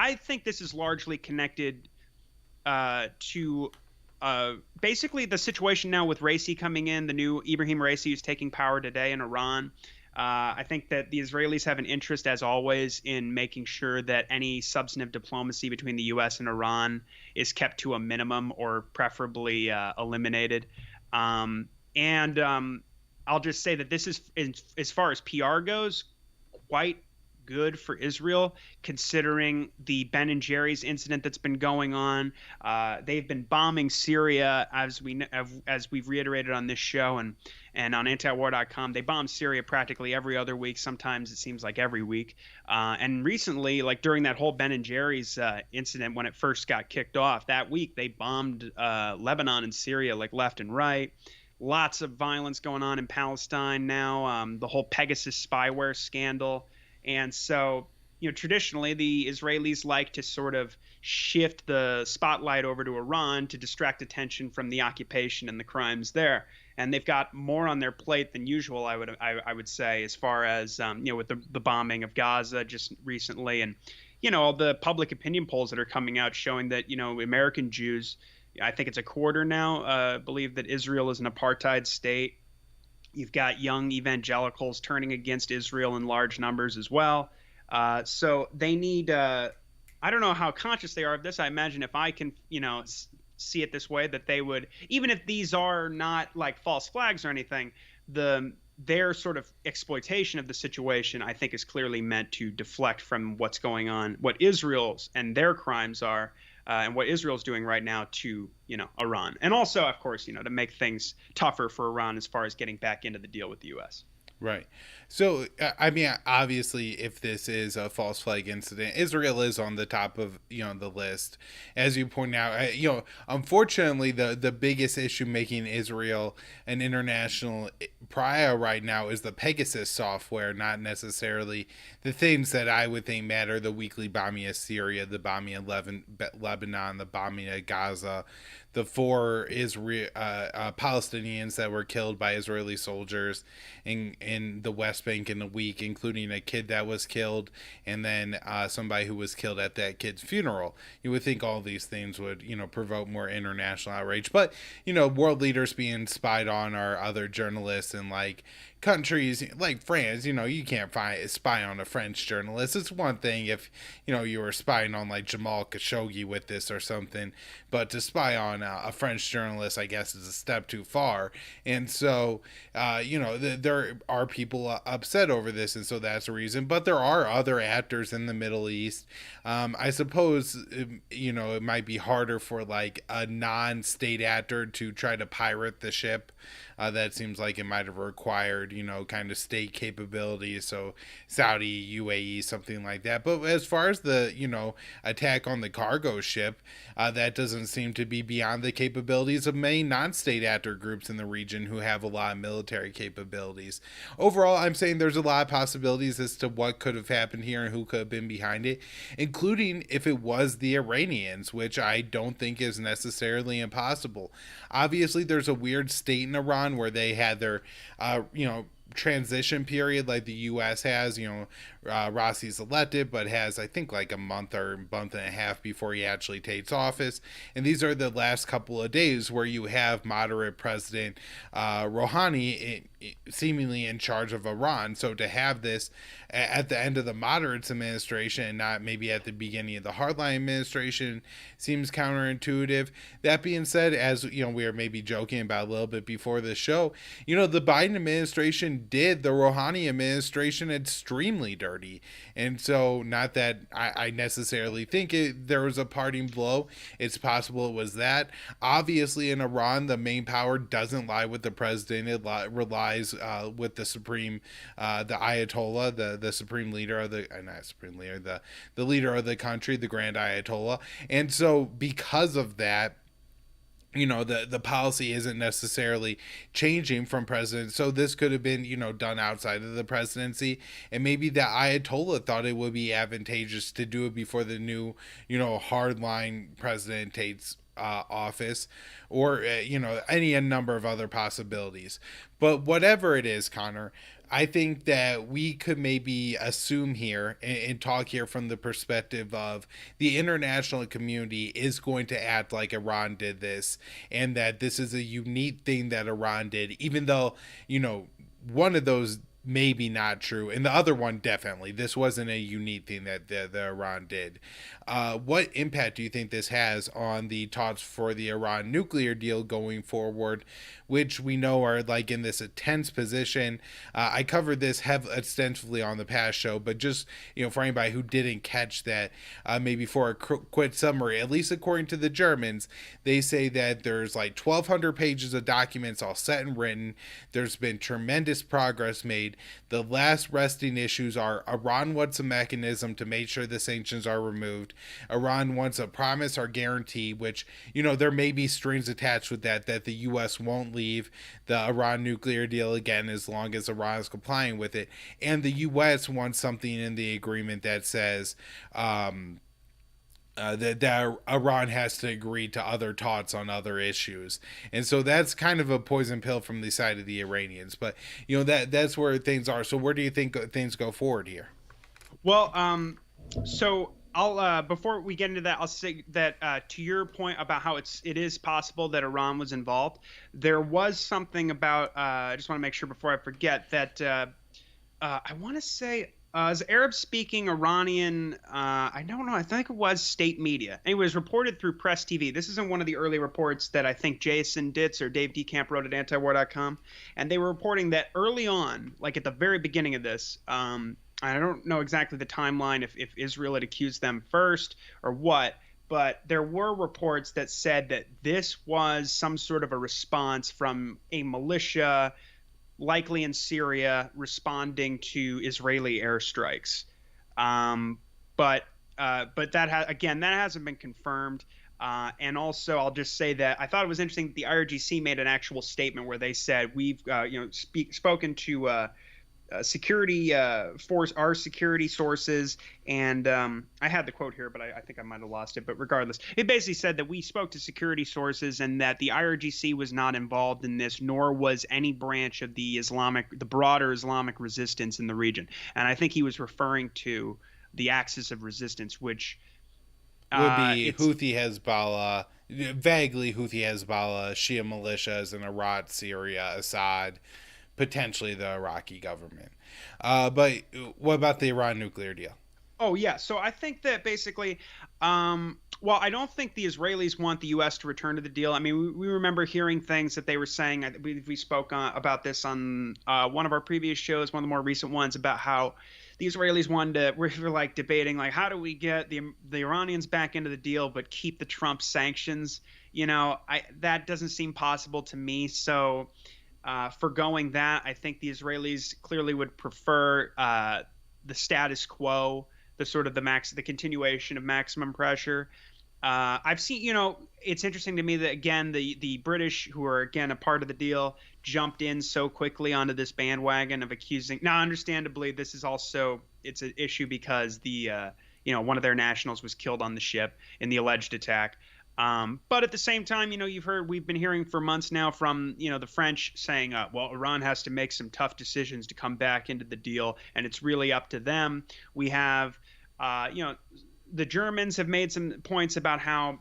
I think this is largely connected to basically the situation now with Raisi coming in, the new Ibrahim Raisi who's taking power today in Iran. I think that the Israelis have an interest, as always, in making sure that any substantive diplomacy between the U.S. and Iran is kept to a minimum or preferably eliminated. And I'll just say that this is, as far as PR goes, quite good for Israel, considering the Ben and Jerry's incident that's been going on. They've been bombing Syria, as we've reiterated on this show and on antiwar.com. They bomb Syria practically every other week. Sometimes it seems like every week. And recently, like during that whole Ben and Jerry's incident when it first got kicked off, that week they bombed Lebanon and Syria like left and right. Lots of violence going on in Palestine now. The whole Pegasus spyware scandal. And so, traditionally, the Israelis like to sort of shift the spotlight over to Iran to distract attention from the occupation and the crimes there. And they've got more on their plate than usual, I would say, as far as, with the bombing of Gaza just recently. And, all the public opinion polls that are coming out showing that, American Jews, I think it's a quarter now, believe that Israel is an apartheid state. You've got young evangelicals turning against Israel in large numbers as well. So they need I don't know how conscious they are of this. I imagine if I can, see it this way, that they would, even if these are not like false flags or anything, their sort of exploitation of the situation, I think, is clearly meant to deflect from what's going on, what Israel's and their crimes are, and what Israel's doing right now to, Iran. And also, of course, to make things tougher for Iran as far as getting back into the deal with the U.S. Right. So, I mean, obviously, if this is a false flag incident, Israel is on the top of, the list. As you point out, unfortunately, the biggest issue making Israel an international pariah right now is the Pegasus software, not necessarily the things that I would think matter, the weekly bombing of Syria, the bombing of Lebanon, the bombing of Gaza, the 4 Palestinians that were killed by Israeli soldiers in the West Bank in a week, including a kid that was killed, and then somebody who was killed at that kid's funeral. You would think all these things would, provoke more international outrage. But, world leaders being spied on are other journalists and like countries like France. You can't spy on a French journalist. It's one thing if you were spying on like Jamal Khashoggi with this or something, but to spy on a French journalist, I guess, is a step too far. And so there are people upset over this, and so that's a reason. But there are other actors in the Middle East. I suppose it might be harder for like a non-state actor to try to pirate the ship. That seems like it might have required, kind of state capabilities. So Saudi, UAE, something like that. But as far as the, attack on the cargo ship, that doesn't seem to be beyond the capabilities of many non-state actor groups in the region who have a lot of military capabilities. Overall, I'm saying there's a lot of possibilities as to what could have happened here and who could have been behind it, including if it was the Iranians, which I don't think is necessarily impossible. Obviously, there's a weird state in Iran where they had their, transition period like the U.S. has. Rossi's elected, but has, I think, like a month or month and a half before he actually takes office. And these are the last couple of days where you have moderate President Rouhani seemingly in charge of Iran. So to have this at the end of the moderates administration and not maybe at the beginning of the hardline administration seems counterintuitive. That being said, as we were maybe joking about a little bit before the show, the Biden administration did the Rouhani administration extremely dirty. And so not that I necessarily think there was a parting blow. It's possible it was that. Obviously in Iran, the main power doesn't lie with the president. It relies with the supreme, the Ayatollah, the supreme leader of the, not supreme leader, the leader of the country, the Grand Ayatollah. And so because of that, the policy isn't necessarily changing from president. So this could have been, done outside of the presidency. And maybe the Ayatollah thought it would be advantageous to do it before the new, hardline president takes office, or any number of other possibilities. But whatever it is, Connor, I think that we could maybe assume here and talk here from the perspective of the international community is going to act like Iran did this, and that this is a unique thing that Iran did, even though, one of those maybe not true, and the other one definitely. This wasn't a unique thing that the Iran did. What impact do you think this has on the talks for the Iran nuclear deal going forward, which we know are like in this tense position? I covered this extensively on the past show, but just for anybody who didn't catch that, maybe for a quick summary, at least according to the Germans, they say that there's like 1,200 pages of documents all set and written. There's been tremendous progress made. The last resting issues are Iran wants a mechanism to make sure the sanctions are removed. Iran wants a promise or guarantee, which, there may be strings attached with that the U.S. won't leave the Iran nuclear deal again as long as Iran is complying with it. And the U.S. wants something in the agreement that says, that Iran has to agree to other talks on other issues, and so that's kind of a poison pill from the side of the Iranians. But that's where things are. So where do you think things go forward here? Well, so I'll before we get into that, I'll say that to your point about how it is possible that Iran was involved. There was something about I just want to make sure before I forget that I want to say. As Arab-speaking Iranian, I don't know. I think it was state media. And it was reported through Press TV. This isn't one of the early reports that I think Jason Ditz or Dave DeCamp wrote at antiwar.com. And they were reporting that early on, like at the very beginning of this, I don't know exactly the timeline if Israel had accused them first or what, but there were reports that said that this was some sort of a response from a militia likely in Syria, responding to Israeli airstrikes. But that hasn't been confirmed. And also, I'll just say that I thought it was interesting that the IRGC made an actual statement where they said we've spoken to security our security sources, and I had the quote here, but I think I might have lost it. But regardless, it basically said that we spoke to security sources and that the IRGC was not involved in this, nor was any branch of the broader Islamic resistance in the region. And I think he was referring to the axis of resistance, which would be Houthi Hezbollah, vaguely Houthi Hezbollah, Shia militias in Iraq, Syria, Assad, potentially the Iraqi government. But what about the Iran nuclear deal? Oh, yeah. So I think that basically, well, I don't think the Israelis want the U.S. to return to the deal. I mean, we remember hearing things that they were saying. We spoke about this on one of our previous shows, one of the more recent ones, about how the Israelis wanted to, we're like debating, like, how do we get the Iranians back into the deal but keep the Trump sanctions? That doesn't seem possible to me. So forgoing that, I think the Israelis clearly would prefer the status quo, the sort of the continuation of maximum pressure. I've seen, it's interesting to me that, again, the British, who are, again, a part of the deal, jumped in so quickly onto this bandwagon of accusing. Now, understandably, this is also, it's an issue because one of their nationals was killed on the ship in the alleged attack. But at the same time, we've been hearing for months now from, the French saying, well, Iran has to make some tough decisions to come back into the deal, and it's really up to them. We have, the Germans have made some points about how,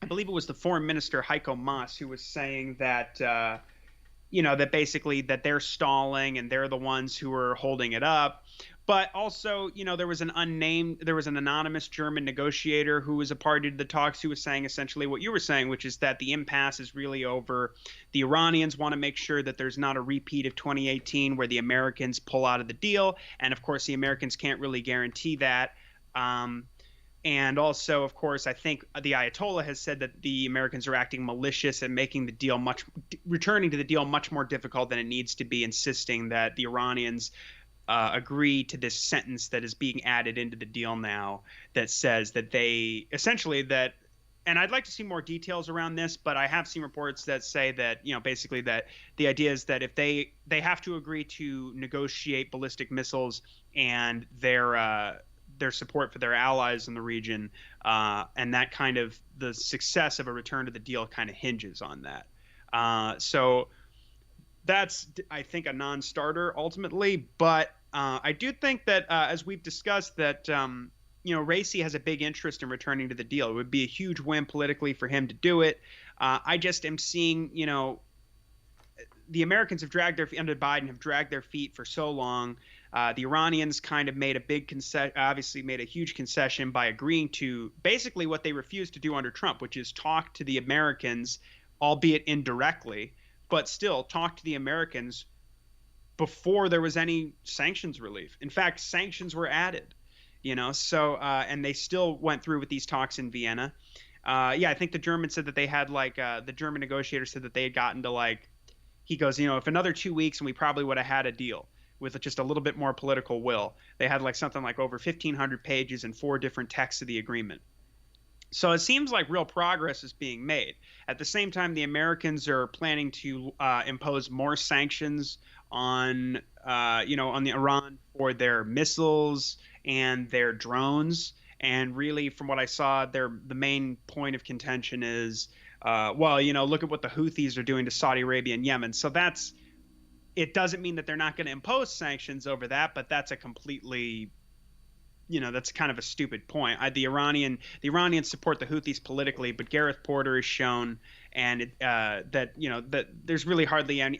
I believe it was the foreign minister, Heiko Maas, who was saying that, that basically that they're stalling and they're the ones who are holding it up. But also, there was an anonymous German negotiator who was a party to the talks who was saying essentially what you were saying, which is that the impasse is really over. The Iranians want to make sure that there's not a repeat of 2018 where the Americans pull out of the deal. And of course, the Americans can't really guarantee that. And also, of course, I think the Ayatollah has said that the Americans are acting malicious and making the deal returning to the deal much more difficult than it needs to be, insisting that the Iranians agree to this sentence that is being added into the deal now that says that they essentially that, and I'd like to see more details around this, but I have seen reports that say that, basically that the idea is that if they have to agree to negotiate ballistic missiles and their support for their allies in the region, and that kind of the success of a return to the deal kind of hinges on that. So that's, I think, a non-starter ultimately. But I do think that, as we've discussed, that Racy has a big interest in returning to the deal. It would be a huge win politically for him to do it. I just am seeing, the Americans have dragged their feet under Biden, have dragged their feet for so long. The Iranians kind of made a big concession, obviously made a huge concession by agreeing to basically what they refused to do under Trump, which is talk to the Americans, albeit indirectly, but still talk to the Americans before there was any sanctions relief. In fact, sanctions were added, so and they still went through with these talks in Vienna. Yeah, I think the Germans said that they had the German negotiator said that they had gotten to he goes, if another 2 weeks and we probably would have had a deal with just a little bit more political will. They had something like over 1,500 pages and 4 different texts of the agreement. So it seems like real progress is being made. At the same time, the Americans are planning to impose more sanctions on, on the Iran for their missiles and their drones. And really, from what I saw, the main point of contention is, look at what the Houthis are doing to Saudi Arabia and Yemen. So it doesn't mean that they're not going to impose sanctions over that, but that's a completely that's kind of a stupid point. The Iranians support the Houthis politically, but Gareth Porter has shown that there's really hardly any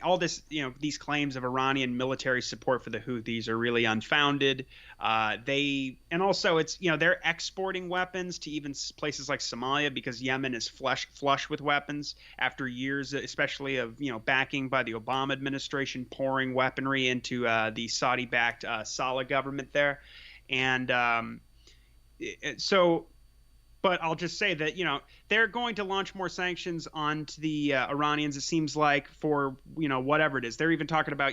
these claims of Iranian military support for the Houthis are really unfounded. Also it's they're exporting weapons to even places like Somalia because Yemen is flush with weapons after years, especially of backing by the Obama administration pouring weaponry into the Saudi-backed Saleh government there. And but I'll just say that, they're going to launch more sanctions onto the Iranians, it seems like, for, whatever it is. They're even talking about,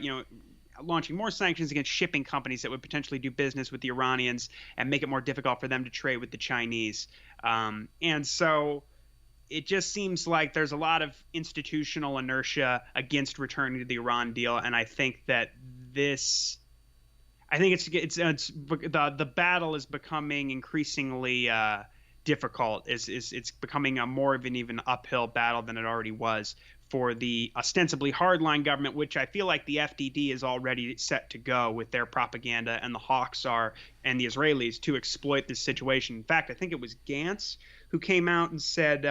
launching more sanctions against shipping companies that would potentially do business with the Iranians and make it more difficult for them to trade with the Chinese. And so it just seems like there's a lot of institutional inertia against returning to the Iran deal. And I think that the battle is becoming increasingly difficult. It's becoming a more of an even uphill battle than it already was for the ostensibly hardline government, which I feel like the FDD is already set to go with their propaganda, and the hawks and the Israelis to exploit this situation. In fact, I think it was Gantz who came out and said,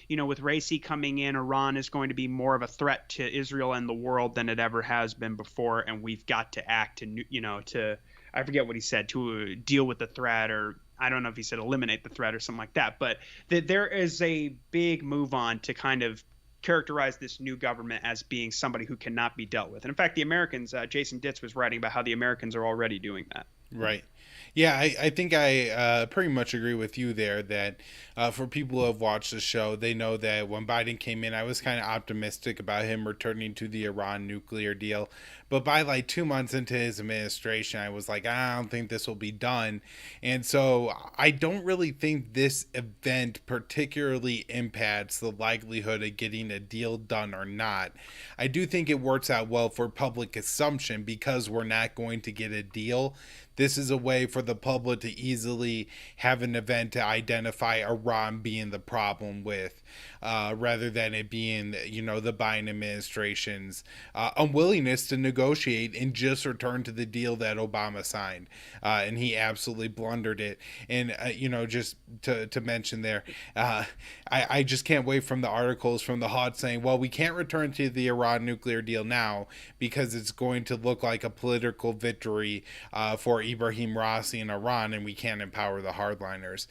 with Racy coming in, Iran is going to be more of a threat to Israel and the world than it ever has been before, and we've got to act to I forget what he said, to deal with the threat, or I don't know if he said eliminate the threat or something like that. But there is a big move on to kind of characterize this new government as being somebody who cannot be dealt with. And in fact, the Americans, Jason Ditz was writing about how the Americans are already doing that. Right. Yeah, I think I pretty much agree with you there that for people who have watched the show, they know that when Biden came in, I was kind of optimistic about him returning to the Iran nuclear deal. But by 2 months into his administration, I was like, I don't think this will be done. And so I don't really think this event particularly impacts the likelihood of getting a deal done or not. I do think it works out well for public consumption because we're not going to get a deal. This is a way for the public to easily have an event to identify Iran being the problem with, rather than it being, the Biden administration's unwillingness to negotiate and just return to the deal that Obama signed. And he absolutely blundered it. And, just to mention there, I just can't wait from the articles from the Hot saying, well, we can't return to the Iran nuclear deal now because it's going to look like a political victory for Ibrahim Raisi in Iran, and we can't empower the hardliners.